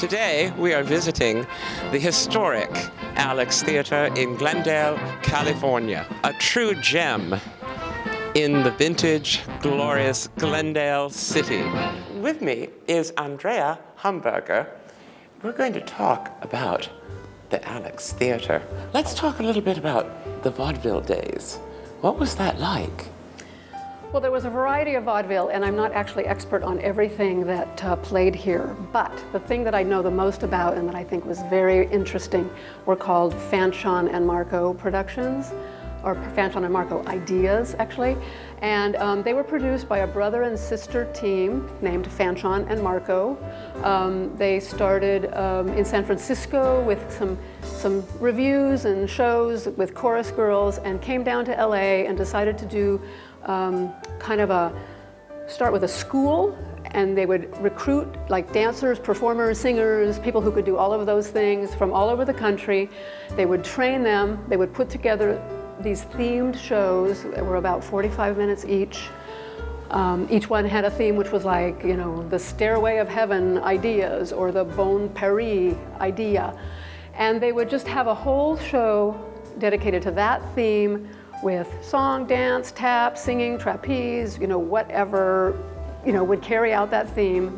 Today we are visiting the historic Alex Theatre in Glendale, California, a true gem in the vintage, glorious Glendale city. With me is Andrea Hamburger. We're going to talk about the Alex Theatre. Let's talk a little bit about the vaudeville days. What was that like? Well, there was a variety of vaudeville, and I'm not actually expert on everything that played here, but the thing that I know the most about and that I think was very interesting were called Fanchon and Marco productions, or Fanchon and Marco ideas, actually. And they were produced by a brother and sister team named Fanchon and Marco. They started in San Francisco with some reviews and shows with chorus girls, and came down to LA and decided to do start with a school, and they would recruit like dancers, performers, singers, people who could do all of those things from all over the country. They would train them, they would put together these themed shows that were about 45 minutes each. Each one had a theme which was like, you know, the Stairway of Heaven ideas or the Bon Paris idea. And they would just have a whole show dedicated to that theme, with song, dance, tap, singing, trapeze, you know, whatever, you know, would carry out that theme.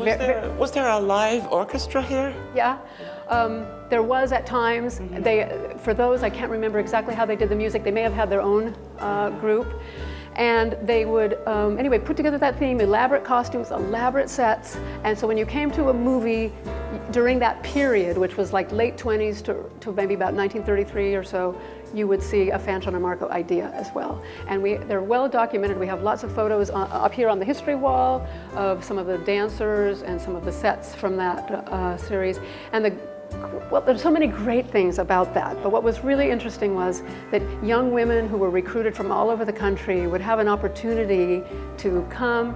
Was there a live orchestra here? Yeah, there was at times. Mm-hmm. For those, I can't remember exactly how they did the music. They may have had their own group. And they would, anyway, put together that theme, elaborate costumes, elaborate sets. And so when you came to a movie during that period, which was like late 20s to maybe about 1933 or so, you would see a Fanchon and Marco idea as well. And they're well documented. We have lots of photos up here on the history wall of some of the dancers and some of the sets from that series. And well, there's so many great things about that, but what was really interesting was that young women who were recruited from all over the country would have an opportunity to come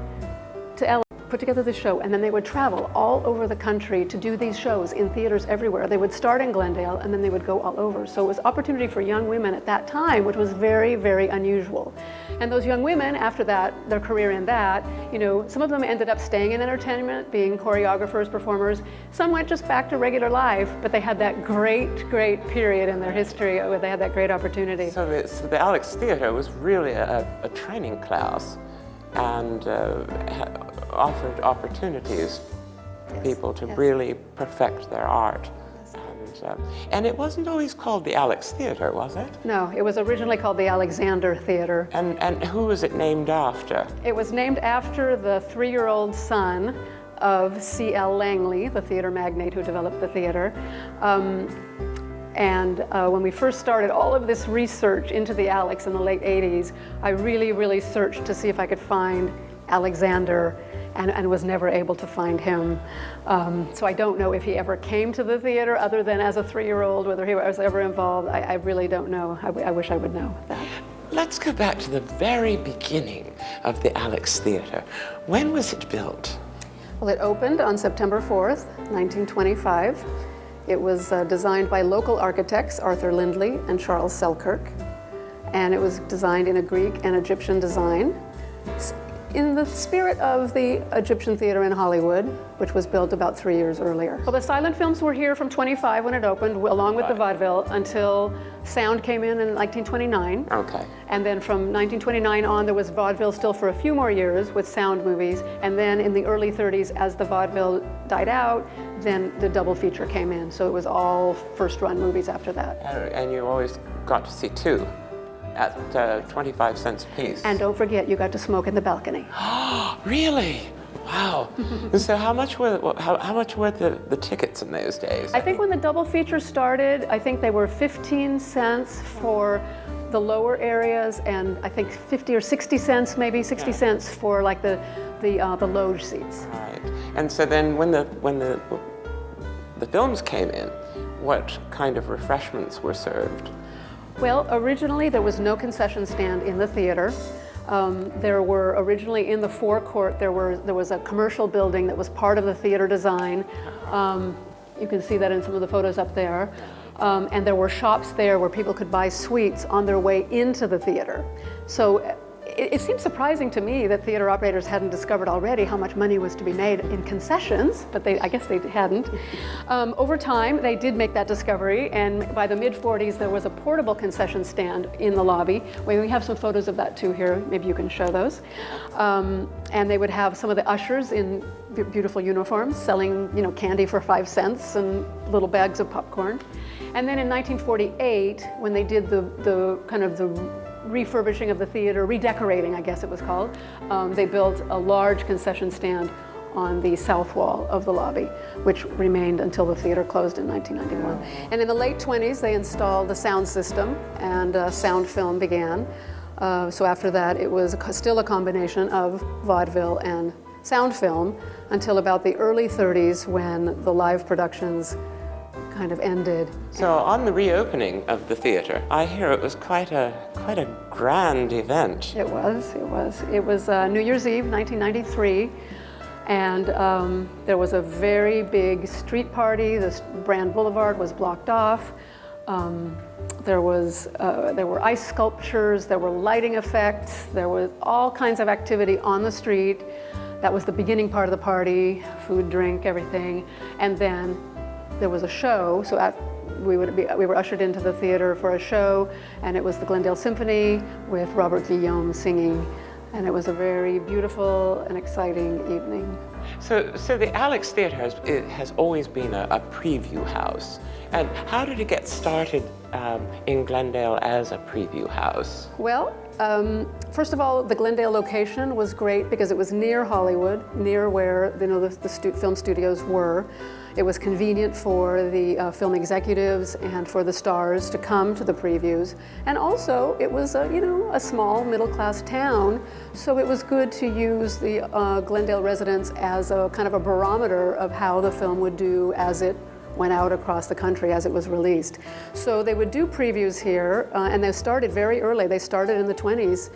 to LA, put together the show, and then they would travel all over the country to do these shows in theaters everywhere. They would start in Glendale and then they would go all over. So it was opportunity for young women at that time, which was very, very unusual. And those young women, after that, their career in that, you know, some of them ended up staying in entertainment, being choreographers, performers. Some went just back to regular life, but they had that great, great period in their history where they had that great opportunity. So the Alex Theatre was really a training class, and offered opportunities for people to really perfect their art. And it wasn't always called the Alex Theatre, was it? No, it was originally called the Alexander Theatre. And who was it named after? It was named after the 3-year-old son of C.L. Langley, the theater magnate who developed the theater. When we first started all of this research into the Alex in the late 80s, I really, really searched to see if I could find Alexander, and was never able to find him. So I don't know if he ever came to the theater other than as a 3-year-old, whether he was ever involved. I really don't know. I wish I would know that. Let's go back to the very beginning of the Alex Theatre. When was it built? Well, it opened on September 4th, 1925. It was designed by local architects, Arthur Lindley and Charles Selkirk. And it was designed in a Greek and Egyptian design, in the spirit of the Egyptian theater in Hollywood, which was built about 3 years earlier. Well, the silent films were here from 25 when it opened, along with the vaudeville, until sound came in 1929. Okay. And then from 1929 on, there was vaudeville still for a few more years with sound movies. And then in the early 30s, as the vaudeville died out, then the double feature came in. So it was all first-run movies after that. And you always got to see two at 25 cents a piece. And don't forget, you got to smoke in the balcony. Really? Wow. And so how much were the tickets in those days? I think when the double feature started, I think they were 15 cents for the lower areas, and I think 50 or 60 cents, maybe 60 cents for like the loge seats. Right. And so then when the films came in, what kind of refreshments were served? Well, originally there was no concession stand in the theater. There were originally in the forecourt, there was a commercial building that was part of the theater design. You can see that in some of the photos up there. And there were shops there where people could buy sweets on their way into the theater. So it seems surprising to me that theater operators hadn't discovered already how much money was to be made in concessions, but I guess they hadn't. Over time, they did make that discovery, and by the mid-40s, there was a portable concession stand in the lobby. We have some photos of that too here. Maybe you can show those. And they would have some of the ushers in beautiful uniforms selling, candy for 5 cents and little bags of popcorn. And then in 1948, when they did the kind of the refurbishing of the theater, redecorating, I guess it was called, they built a large concession stand on the south wall of the lobby, which remained until the theater closed in 1991. And in the late 20s, they installed the sound system, and sound film began. So after that, it was still a combination of vaudeville and sound film until about the early 30s, when the live productions kind of ended. So on the reopening of the theater, I hear it was quite a grand event. It was New Year's Eve, 1993, and there was a very big street party. The Brand Boulevard was blocked off. There were ice sculptures, there were lighting effects, there was all kinds of activity on the street. That was the beginning part of the party, food, drink, everything, and then there was a show. So we were ushered into the theater for a show, and it was the Glendale Symphony with Robert Guillaume singing, and it was a very beautiful and exciting evening. So the Alex Theatre has always been a preview house. And how did it get started in Glendale as a preview house? Well, first of all, the Glendale location was great because it was near Hollywood, near where the film studios were. It was convenient for the film executives and for the stars to come to the previews. And also, it was a small middle-class town, so it was good to use the Glendale residents as a kind of a barometer of how the film would do as it went out across the country, as it was released. So they would do previews here, and they started very early. They started in the 20s.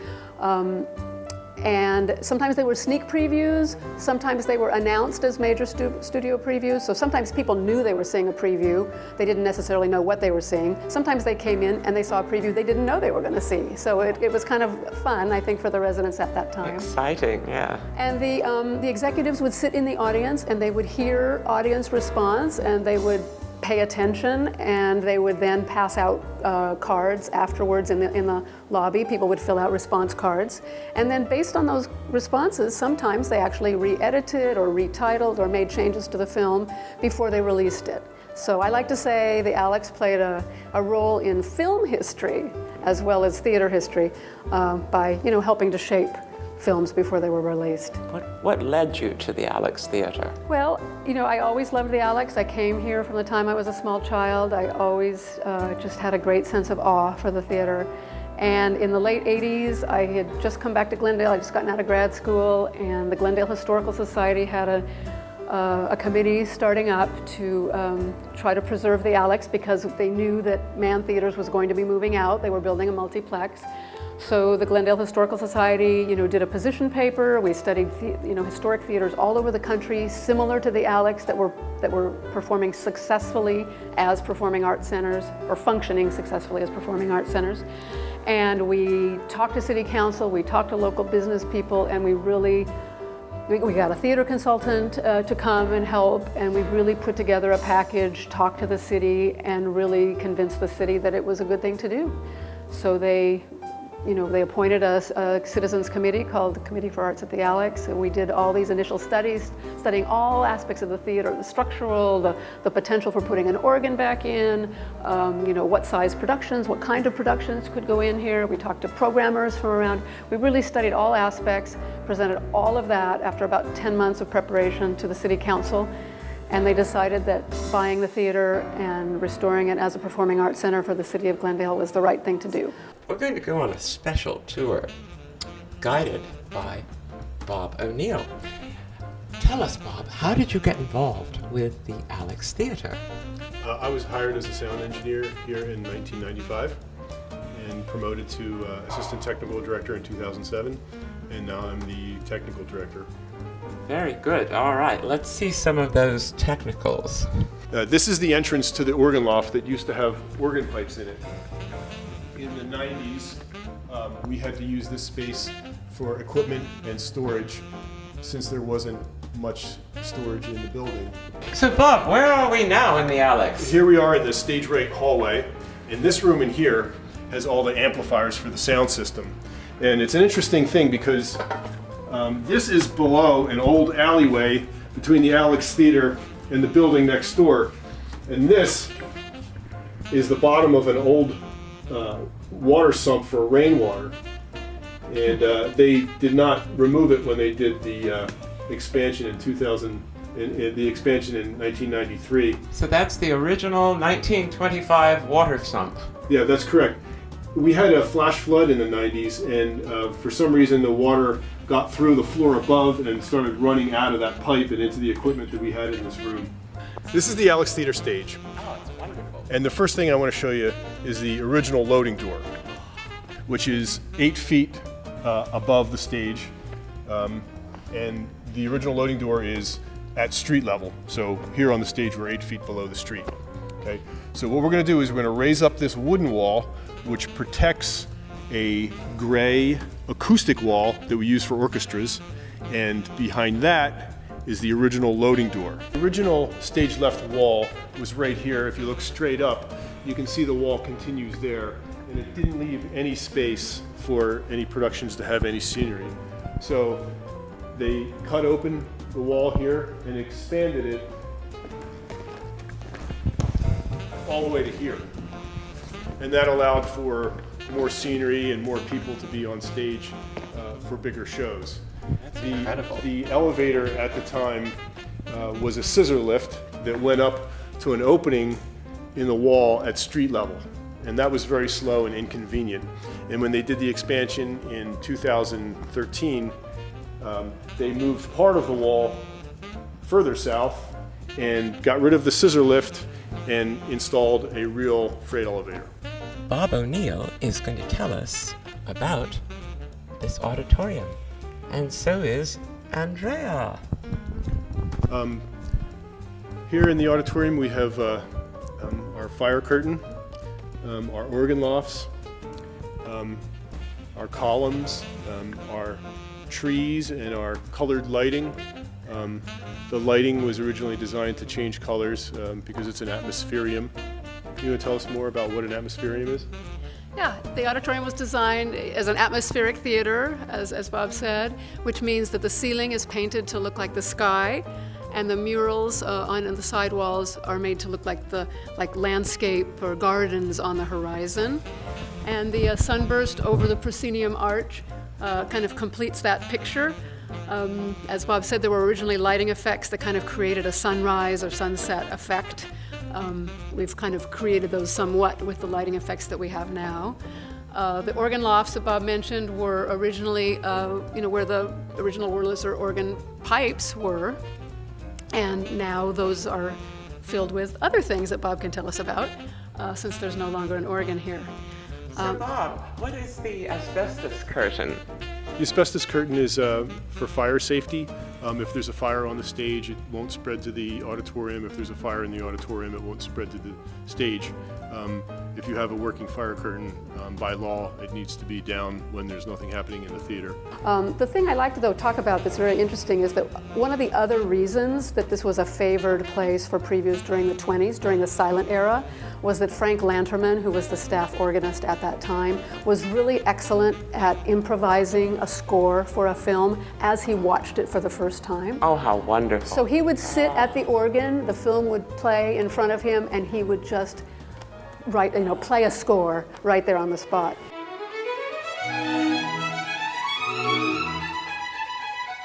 And sometimes they were sneak previews, sometimes they were announced as major studio previews, so sometimes people knew they were seeing a preview, they didn't necessarily know what they were seeing. Sometimes they came in and they saw a preview they didn't know they were going to see. So it was kind of fun, I think, for the residents at that time. Exciting, yeah. And the executives would sit in the audience and they would hear audience response, and they would pay attention, and they would then pass out cards afterwards in the lobby. People would fill out response cards, and then based on those responses, sometimes they actually re-edited or retitled or made changes to the film before they released it. So I like to say the Alex played a role in film history as well as theater history by helping to shape films before they were released. What led you to the Alex Theatre? Well, I always loved the Alex. I came here from the time I was a small child. I always just had a great sense of awe for the theater. And in the late 80s, I had just come back to Glendale. I just gotten out of grad school, and the Glendale Historical Society had a committee starting up to try to preserve the Alex, because they knew that Mann Theaters was going to be moving out. They were building a multiplex. So the Glendale Historical Society, did a position paper. We studied, historic theaters all over the country, similar to the Alex, that were performing successfully as performing arts centers, or functioning successfully as performing arts centers. And we talked to city council, we talked to local business people, and we got a theater consultant to come and help, and we really put together a package, talked to the city, and really convinced the city that it was a good thing to do. So they appointed a citizens committee called the Committee for Arts at the Alex, and we did all these initial studies, studying all aspects of the theater, the structural, the potential for putting an organ back in, what size productions, what kind of productions could go in here. We talked to programmers from around. We really studied all aspects, presented all of that after about 10 months of preparation to the city council. And they decided that buying the theater and restoring it as a performing arts center for the city of Glendale was the right thing to do. We're going to go on a special tour, guided by Bob O'Neill. Tell us, Bob, how did you get involved with the Alex Theatre? I was hired as a sound engineer here in 1995 and promoted to assistant technical director in 2007, and now I'm the technical director. Very good. All right, let's see some of those technicals. This is the entrance to the organ loft that used to have organ pipes in it. In the 90s, we had to use this space for equipment and storage since there wasn't much storage in the building. So Bob, where are we now in the Alex? Here we are in the stage right hallway, and this room in here has all the amplifiers for the sound system. And it's an interesting thing because this is below an old alleyway between the Alex Theatre and the building next door. And this is the bottom of an old water sump for rainwater. And they did not remove it when they did the expansion in 1993. So that's the original 1925 water sump. Yeah, that's correct. We had a flash flood in the 90s, and for some reason the water got through the floor above and started running out of that pipe and into the equipment that we had in this room. This is the Alex Theatre stage. Oh, it's wonderful. And the first thing I want to show you is the original loading door, which is 8 feet above the stage. And the original loading door is at street level. So here on the stage, we're 8 feet below the street. Okay. So what we're going to do is we're going to raise up this wooden wall, which protects a gray acoustic wall that we use for orchestras. And behind that is the original loading door. The original stage left wall was right here. If you look straight up, you can see the wall continues there. And it didn't leave any space for any productions to have any scenery. So they cut open the wall here and expanded it all the way to here. And that allowed for more scenery and more people to be on stage for bigger shows. That's incredible. The elevator at the time was a scissor lift that went up to an opening in the wall at street level. And that was very slow and inconvenient. And when they did the expansion in 2013, they moved part of the wall further south and got rid of the scissor lift and installed a real freight elevator. Bob O'Neill is going to tell us about this auditorium. And so is Andrea. Here in the auditorium we have our fire curtain, our organ lofts, our columns, our trees, and our colored lighting. The lighting was originally designed to change colors because it's an atmospherium. You want to tell us more about what an atmospherium is? Yeah, the auditorium was designed as an atmospheric theater, as Bob said, which means that the ceiling is painted to look like the sky, and the murals on the side walls are made to look like landscape or gardens on the horizon. And the sunburst over the proscenium arch kind of completes that picture. As Bob said, there were originally lighting effects that kind of created a sunrise or sunset effect. We've kind of created those somewhat with the lighting effects that we have now. The organ lofts that Bob mentioned were originally, where the original Wurlitzer organ pipes were, and now those are filled with other things that Bob can tell us about, since there's no longer an organ here. So Bob, what is the asbestos curtain? The asbestos curtain is for fire safety. If there's a fire on the stage, it won't spread to the auditorium. If there's a fire in the auditorium, it won't spread to the stage. If you have a working fire curtain, by law, it needs to be down when there's nothing happening in the theater. The thing I like to though talk about that's very interesting is that one of the other reasons that this was a favored place for previews during the 20s, during the silent era, was that Frank Lanterman, who was the staff organist at that time, was really excellent at improvising a score for a film as he watched it for the first time. Oh, how wonderful. So he would sit at the organ, the film would play in front of him, and he would just play a score right there on the spot.